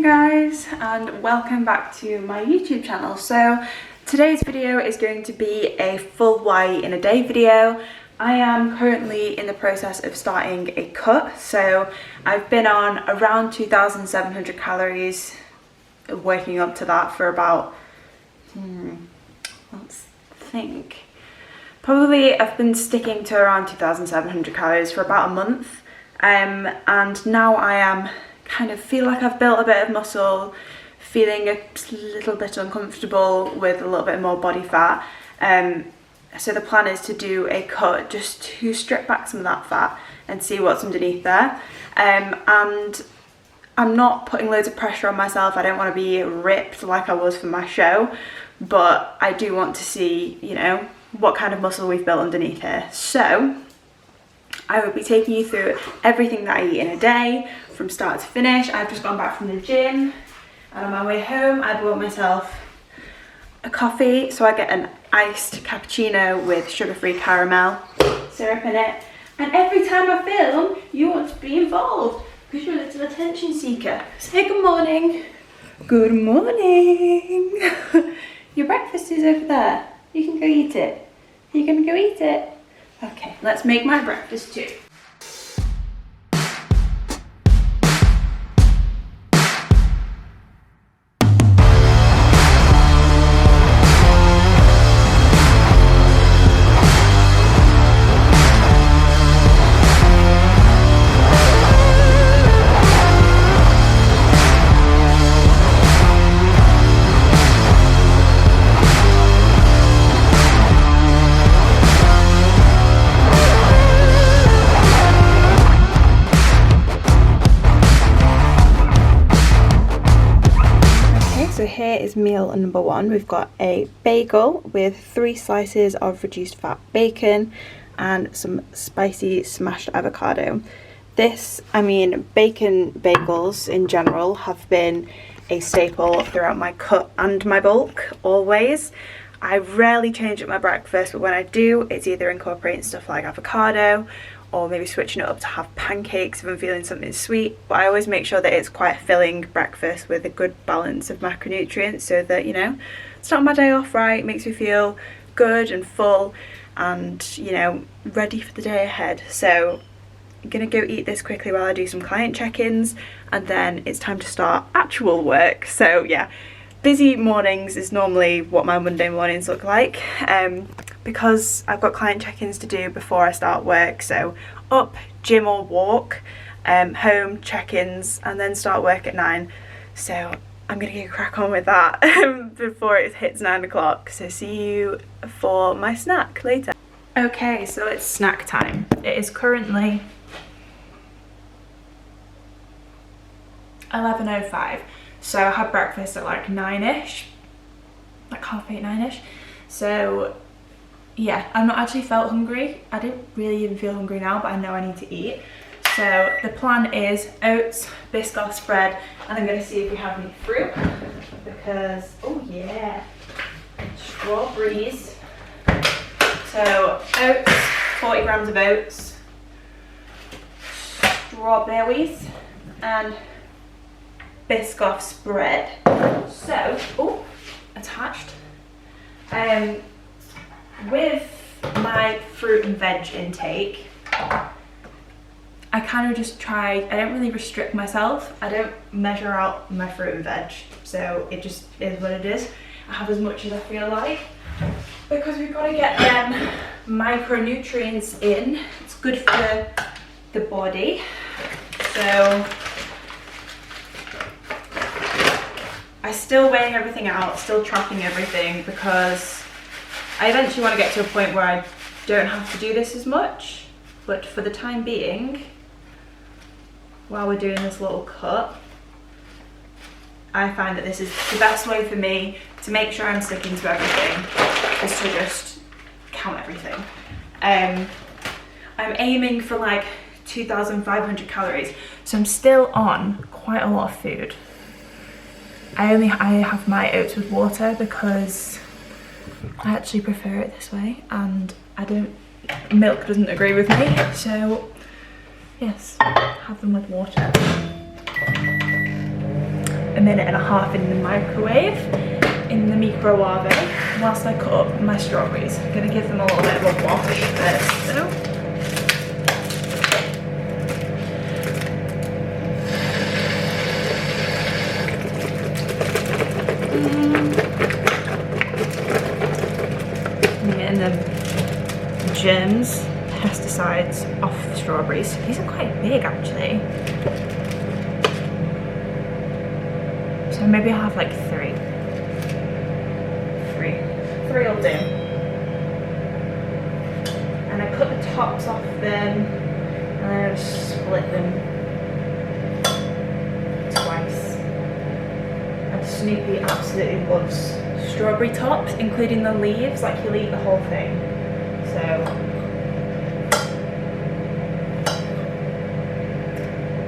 guys, and welcome back to my YouTube channel. So today's video is going to be a full Y in a day video. I am currently in the process of starting a cut, so I've been on around 2,700 calories, working up to that for about let's think, probably I've been sticking to around 2,700 calories for about a month, and now I am kind of feel like I've built a bit of muscle, feeling a little bit uncomfortable with a little bit more body fat. So the plan is to do a cut just to strip back some of that fat and see what's underneath there. And I'm not putting loads of pressure on myself. I don't want to be ripped like I was for my show, but I do want to see, you know, what kind of muscle we've built underneath here. So I will be taking you through everything that I eat in a day from start to finish. I've just gone back from the gym, and on my way home I bought myself a coffee. So I get an iced cappuccino with sugar-free caramel syrup in it, and every time I film you want to be involved because you're a little attention seeker. Say good morning. Good morning. Your breakfast is over there, you can go eat it. You're gonna go eat it? Okay, let's make my breakfast too. So here is meal number one. We've got a bagel with 3 slices of reduced fat bacon and some spicy smashed avocado. Bacon bagels in general have been a staple throughout my cut and my bulk, always. I rarely change up my breakfast, but when I do, it's either incorporating stuff like avocado or maybe switching it up to have pancakes if I'm feeling something sweet. But I always make sure that it's quite a filling breakfast with a good balance of macronutrients, so that, you know, start my day off right, makes me feel good and full and, you know, ready for the day ahead. So I'm gonna go eat this quickly while I do some client check-ins, and then it's time to start actual work. So yeah, busy mornings is normally what my Monday mornings look like, because I've got client check-ins to do before I start work. So up, gym or walk, home, check-ins, and then start work at 9. So I'm gonna get a crack on with that before it hits 9 o'clock. So see you for my snack later. Okay, so it's snack time. It is currently 11:05. So I had breakfast at like 9ish, like 8:30, 9ish. So yeah, I've not actually felt hungry. I don't really even feel hungry now, but I know I need to eat. So the plan is oats, Biscoff spread, and I'm gonna see if we have any fruit, because, oh yeah, strawberries. So oats, 40 grams of oats, strawberries, and Biscoff spread. So, oh, attached. With my fruit and veg intake, I kind of just try, I don't really restrict myself. I don't measure out my fruit and veg, so it just is what it is. I have as much as I feel like, because we've got to get them micronutrients in. It's good for the body. So I'm still weighing everything out, still tracking everything, because I eventually want to get to a point where I don't have to do this as much. But for the time being, while we're doing this little cut, I find that this is the best way for me to make sure I'm sticking to everything, is to just count everything. I'm aiming for like 2,500 calories, so I'm still on quite a lot of food. I have my oats with water because I actually prefer it this way, and milk doesn't agree with me, so yes, have them with water. a minute and a half in the microwave, in the microwave, whilst I cut up my strawberries. I'm going to give them a little bit of a wash first though. And the germs, pesticides off the strawberries. These are quite big actually. So maybe I'll have like three. Three will do. And I cut the tops off them and then I just split them twice. And Snoopy absolutely loves strawberry tops, including the leaves, like he'll eat the whole thing. So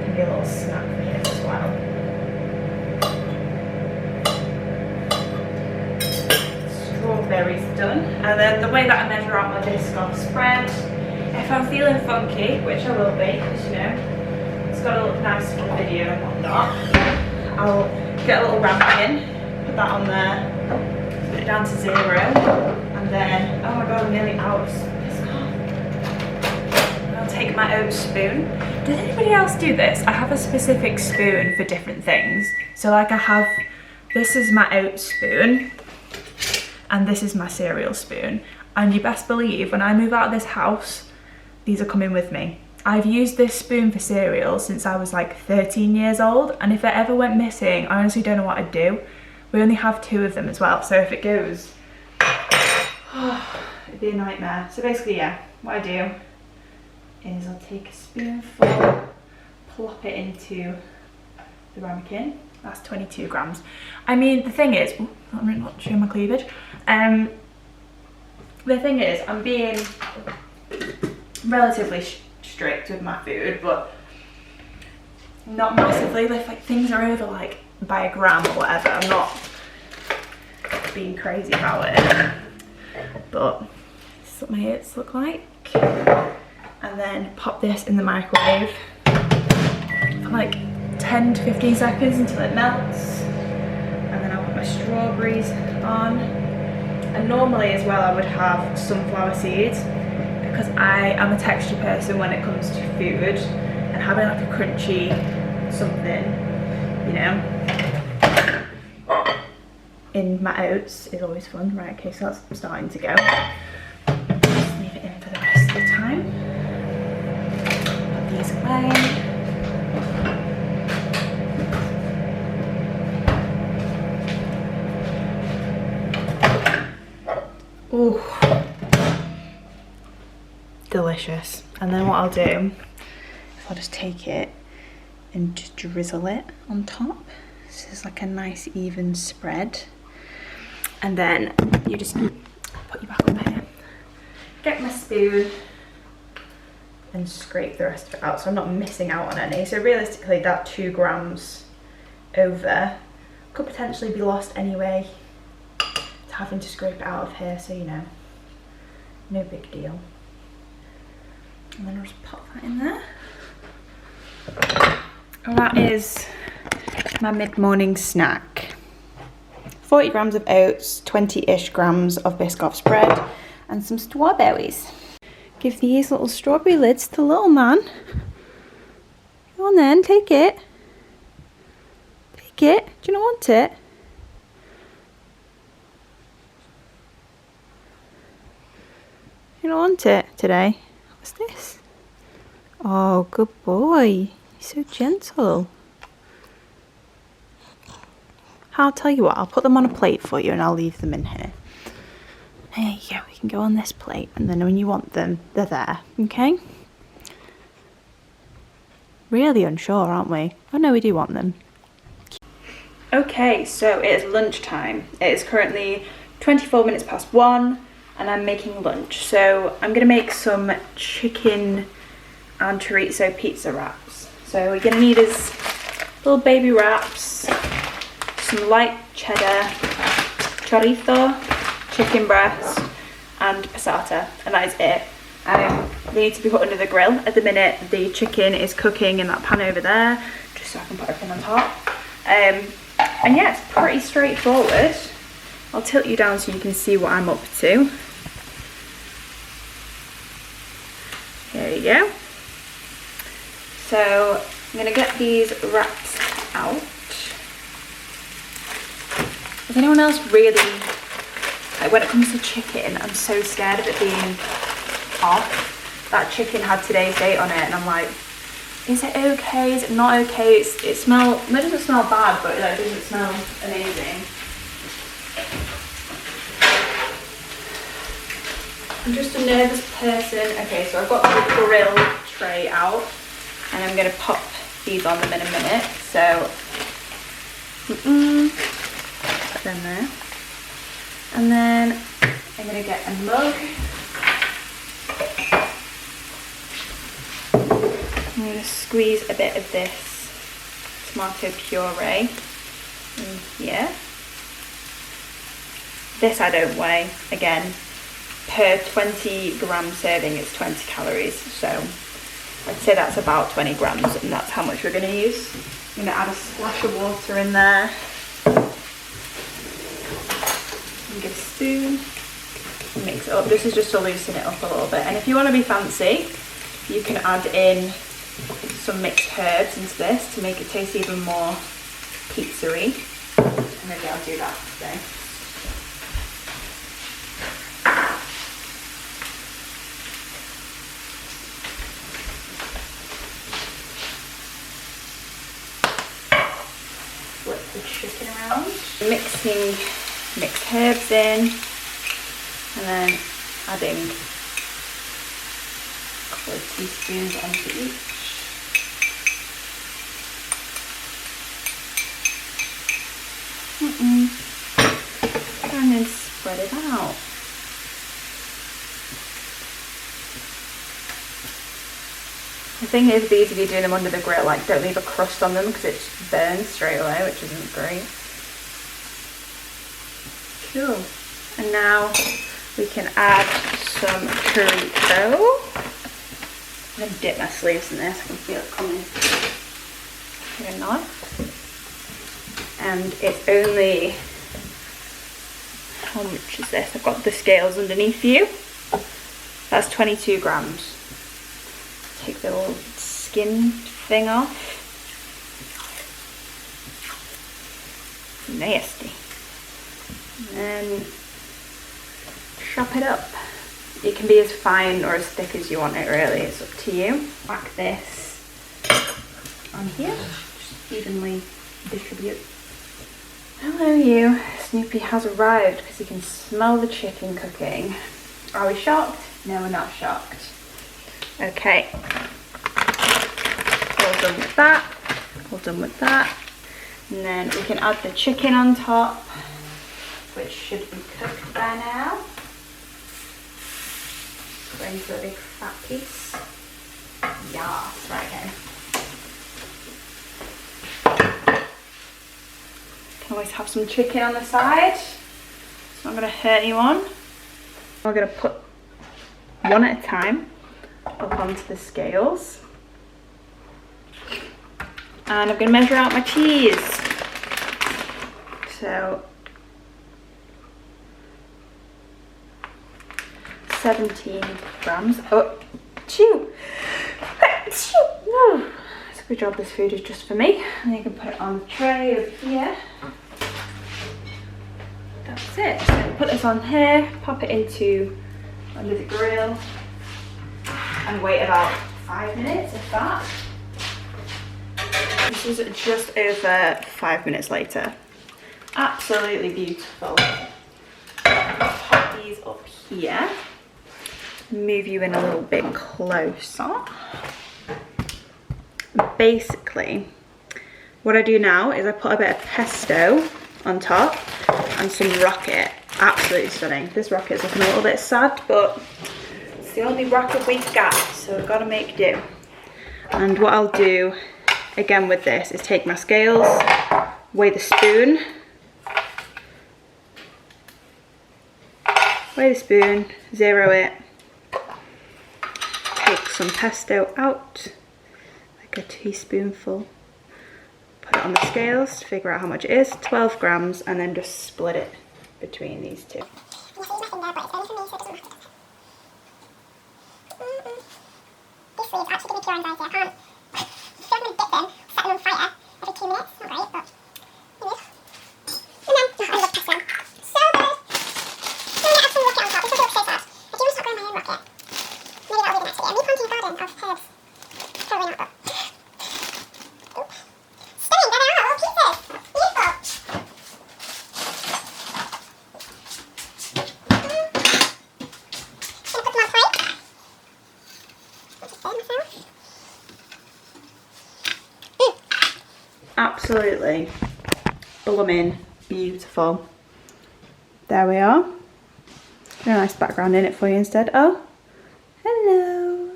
can be a little snack for him as well. Strawberries done, and then the way that I measure out my Biscoff spread, if I'm feeling funky, which I will be, because you know it's got to look nice for the video and whatnot, I'll get a little ramekin, put that on there, put it down to 0, and then, oh my god, I'm nearly out of Biscoff. I'll take my oat spoon. Does anybody else do this? I have a specific spoon for different things. So like I have, this is my oat spoon, and this is my cereal spoon. And you best believe when I move out of this house, these are coming with me. I've used this spoon for cereal since I was like 13 years old, and if it ever went missing, I honestly don't know what I'd do. We only have 2 of them as well, so if it goes, it'd be a nightmare. So basically, yeah, what I do is I'll take a spoonful, plop it into the ramekin. That's 22 grams. I mean, the thing is, I'm not showing my cleavage. The thing is, I'm being relatively strict with my food, but not massively. If like things are over like by a gram or whatever, I'm not being crazy about it. But this is what my oats look like. And then pop this in the microwave for like 10 to 15 seconds until it melts. And then I'll put my strawberries on. And normally as well I would have sunflower seeds, because I am a texture person when it comes to food, and having like a crunchy something, you know, in my oats is always fun. Right, okay, so that's starting to go. Just leave it in for the rest of the time. Put these away. Ooh, delicious. And then what I'll do is I'll just take it and just drizzle it on top. So it's like a nice even spread. And then you just put you back up here, get my spoon and scrape the rest of it out so I'm not missing out on any. So realistically that 2 grams over could potentially be lost anyway, having to scrape it out of here, so you know, no big deal. And then I'll just pop that in there. And that is my mid-morning snack. 40 grams of oats, 20-ish grams of Biscoff spread, and some strawberries. Give these little strawberry lids to little man. Go on then, take it. Take it. Do you not want it? You don't want it today? What's this? Oh, good boy. He's so gentle. I'll tell you what, I'll put them on a plate for you and I'll leave them in here. There you go, we can go on this plate, and then when you want them, they're there, okay? Really unsure, aren't we? Oh no, we do want them. Okay, so it is lunchtime. It is currently 24 minutes past 1. And I'm making lunch. So I'm gonna make some chicken and chorizo pizza wraps. So we're gonna need is little baby wraps, some light cheddar, chorizo, chicken breast, and passata, and that is it. They need to be put under the grill. At the minute, the chicken is cooking in that pan over there, just so I can put everything on top. And yeah, it's pretty straightforward. I'll tilt you down so you can see what I'm up to. There you go. So I'm gonna get these wraps out. Does anyone else really, like when it comes to chicken, I'm so scared of it being off. That chicken had today's date on it and I'm like, is it okay? Is it not okay? It doesn't smell bad, but it doesn't smell amazing. I'm just a nervous person. Okay, so I've got the grill tray out and I'm gonna pop these on them in a minute. So, put them there. And then I'm gonna get a mug. I'm going to squeeze a bit of this tomato puree in here. This I don't weigh. Again, per 20 gram serving it's 20 calories. So I'd say that's about 20 grams and that's how much we're going to use. I'm going to add a splash of water in there. And get a spoon. Mix it up. This is just to loosen it up a little bit. And if you want to be fancy, you can add in some mixed herbs into this to make it taste even more pizza-y. And maybe I'll do that today. Flip the chicken around. Mixing mixed herbs in and then adding a couple of teaspoons onto each. And then spread it out. The thing is, these, if you're doing them under the grill, like don't leave a crust on them because it burns straight away, which isn't great. Cool. And now we can add some chorizo. I'm going to dip my sleeves in this, I can feel it coming. Here a nod. And it's only, how much is this? I've got the scales underneath you. That's 22 grams. Take the little skin thing off. Nasty. And then chop it up. It can be as fine or as thick as you want it, really. It's up to you. Whack this on here. Just evenly distribute. Hello you. Snoopy has arrived because he can smell the chicken cooking. Are we shocked? No, we're not shocked. Okay. All done with that. All done with that. And then we can add the chicken on top, which should be cooked by now. Go into a big fat piece. Yes, right, okay. Can always have some chicken on the side. It's not going to hurt anyone. We're going to put one at a time up onto the scales. And I'm going to measure out my cheese. So 17 grams. Oh, chew! It's a good job this food is just for me. And you can put it on the tray over here. That's it. So put this on here, pop it into under the grill, and wait about 5 minutes, if that. This is just over 5 minutes later. Absolutely beautiful. Pop these up here. Move you in a little bit closer. Basically, what I do now is I put a bit of pesto on top and some rocket. Absolutely stunning. This rocket's looking a little bit sad, but it's the only rocket we've got, so we've got to make do. And what I'll do again with this is take my scales, weigh the spoon, zero it, take some pesto out, like a teaspoonful, put it on the scales to figure out how much it is, 12 grams, and then just split it between these two. This sleeve's actually give me pure anxiety. I can't feel like I'm going to dip them, set them on fire every 2 minutes. Not great, but you know. And then, I love pesto. So good. So I'm going to add some rocket on top. This will look so sad. I do want to start growing my own rocket. Maybe that'll be the next video. Me planting a garden of herbs. Probably not, but. Oop. Stunning, there they are, little pieces. Beautiful. Gonna put them on plate. I'll just burn myself. Absolutely blooming beautiful. There we are. A nice background in it for you instead. Oh, hello.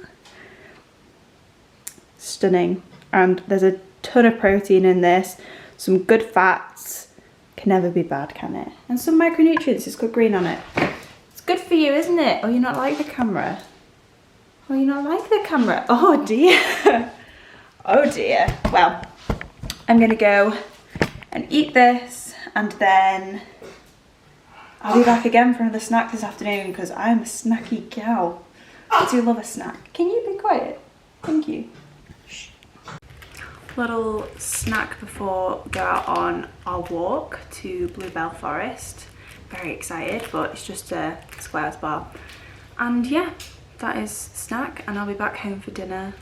Stunning. And there's a ton of protein in this, some good fats. Can never be bad, can it? And some micronutrients. It's got green on it. It's good for you, isn't it? Oh, you not like the camera? Oh, you not like the camera? Oh dear. Oh dear. Well, I'm gonna go and eat this, and then I'll be back again for another snack this afternoon because I'm a snacky gal. I do love a snack. Can you be quiet? Thank you. Shh. Little snack before we go out on our walk to Bluebell Forest. Very excited, but it's just a squares bar. And yeah, that is snack, and I'll be back home for dinner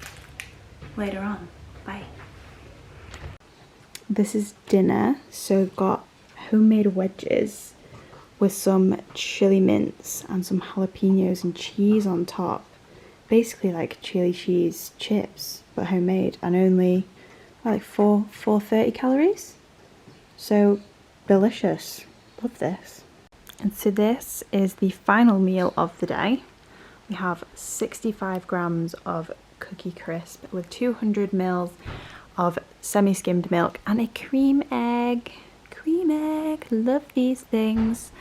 later on. Bye. This is dinner, so we've got homemade wedges with some chili mince and some jalapenos and cheese on top. Basically like chili cheese chips, but homemade, and only like 430 calories. So delicious. Love this. And so this is the final meal of the day. We have 65 grams of Cookie Crisp with 200 mils of semi-skimmed milk and a cream egg. Cream egg, love these things.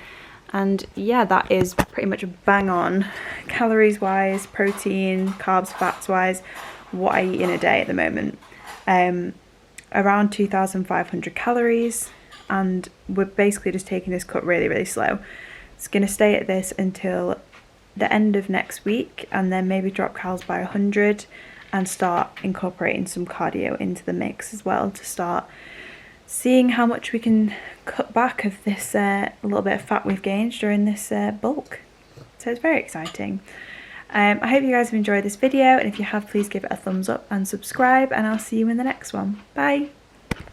And yeah, that is pretty much bang on calories wise, protein, carbs, fats wise, what I eat in a day at the moment. Around 2,500 calories, and we're basically just taking this cut really slow. It's going to stay at this until the end of next week, and then maybe drop calories by 100 and start incorporating some cardio into the mix as well to start seeing how much we can cut back of this little bit of fat we've gained during this bulk. So it's very exciting. I hope you guys have enjoyed this video, and if you have, please give it a thumbs up and subscribe, and I'll see you in the next one. Bye.